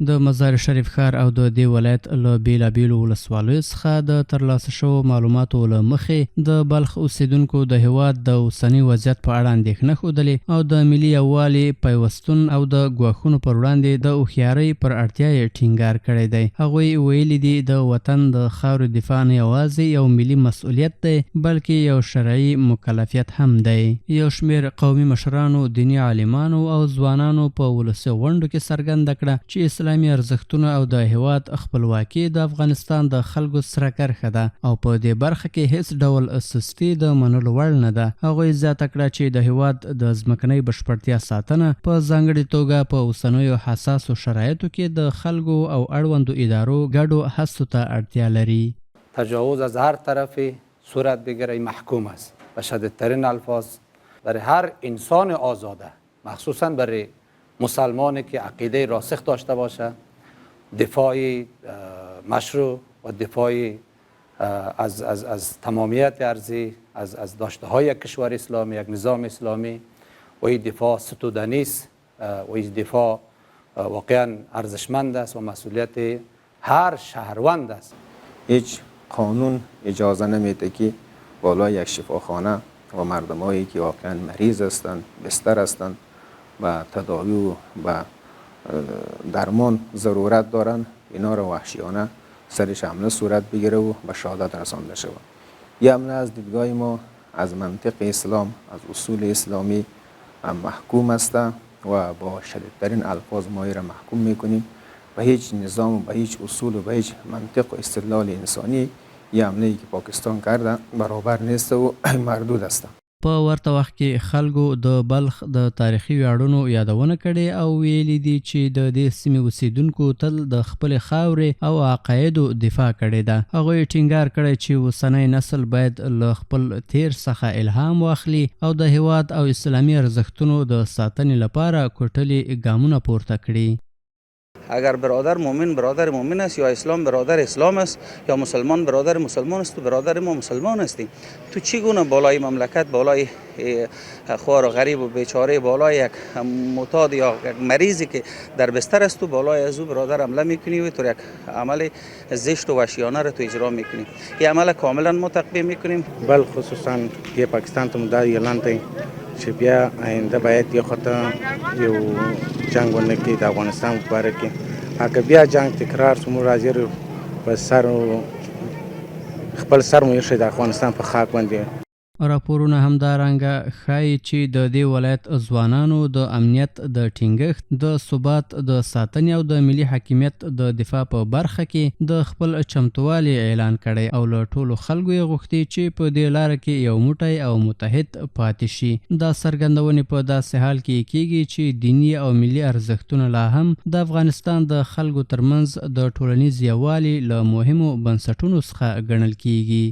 د مزار شریف ښار او د دې ولایت له بیلابیلو ولسوالیو څخه د ترلاسه شوو معلوماتو له مخې د بلخ اوسیدونکو د هیواد د اوسني وضعیت په اړه اندېښنه ښودلې او د ملي یووالي پیوستون او د ګواښونو پر وړاندې د هوښیارۍ پر اړتیا یې ټینګار کړی دی. هغوی ویلي دي د وطن د خاورې دفاع نه یوازې یو ملي مسؤلیت دی بلکې یو شرعي مکلفیت هم دی. یو شمېر قومي مشرانو، دیني عالمانو او ځوانانو په ولسي غونډو کې څرګنده کړه چې اسلامي ارزښتونه او د هیواد خپلواکي د افغانستان د خلکو سره کرښه ده او په دې برخه کې هیڅ ډول سستي د منلو وړ نه ده. هغوی زیاته کړه چې د هیواد د ځمکنۍ بشپړتیا ساتنه په ځانګړې توګه په اوسنیو حساسو شرایطو کې د خلکو او اړوندو ادارو ګډو هڅو ته اړتیا لري. تجاوز از هر طرفی صورت بگیره محکوم است و شدیدترین الفاظ برای هر انسان آزاده، مخصوصا برای مسلمانی که عقیده راسخ داشته باشه، دفاع مشروع و دفاع از تمامیت ارضی، از داشته های یک کشور اسلامی، یک نظام اسلامی و این دفاع ستودنی است و این دفاع واقعا ارزشمند است و مسئولیت هر شهروند است. هیچ قانون اجازه نمیده که بالای یک شفاخانه و مردمایی که واقعا مریض هستند، بستر هستند و تداوی و درمان ضرورت دارند، اینا رو وحشیانه سرش حمله صورت بگیره و به شهادت رسانده شود. یه حمله از دیدگاه ما از منطق اسلام، از اصول اسلامی محکوم است و با شدیدترین الفاظ ما را محکوم میکنیم. به هیچ نظام و به هیچ اصول و به هیچ منطق و استدلال انسانی یه حمله‌ای که پاکستان کرده برابر نیست و مردود است. په ورته وخت کې خلکو د بلخ د تاریخي ویاړونو یادونه کړې او ویلي دي چې د دې سیمې اوسیدونکو تل د خپلې خاورې او عقایدو دفاع کړې ده. هغوی ټینګار کړی چې اوسنی نسل باید له خپل تیر څخه الهام واخلي او د هیواد او اسلامي ارزښتونو د ساتنې لپاره کوټلي ګامونه پورته کړي. اگر برادر مومن است یا اسلام برادر اسلام است یا مسلمان برادر مسلمان است، تو برادر ما مسلمان هستی. تو چگونه بالای مملکت، بالای خوار و غریب و بیچاره، بالای یک معتاد یا یک مریضی که در بستر است، تو بالای از او برادر حمله میکنی و تو یک عمل زشت و وحشیانه را تو اجرا میکنی. این عمل کاملا ما تقبیح میکنیم. بل خصوصا که پاکستان ته مدار اعلان دی چې بیا آینده باید یو خطه یو جنگ ونه کړي د افغانستان په باره کې. اگه بیا جنگ تکرار شو موږ راځي په سر خپل سر مو یې د افغانستان په خاک باندې. راپورونه همدارنګه ښایي چې د دې ولایت ځوانانو د امنیت د ټینګښت، د ثبات د ساتنې او د ملي حاکمیت د دفاع په برخه کې د خپل چمتووالي اعلان کړی او له ټولو خلکو یې غوښتي چې په دې لاره کې یو موټی او متحد پاتې شي. دا څرګندونې په داسې حال کې کیږي چې دیني او ملي ارزښتونه لا هم د افغانستان د خلکو ترمنځ د ټولنیز یووالي له مهمو بنسټونو څخه ګڼل کیږي.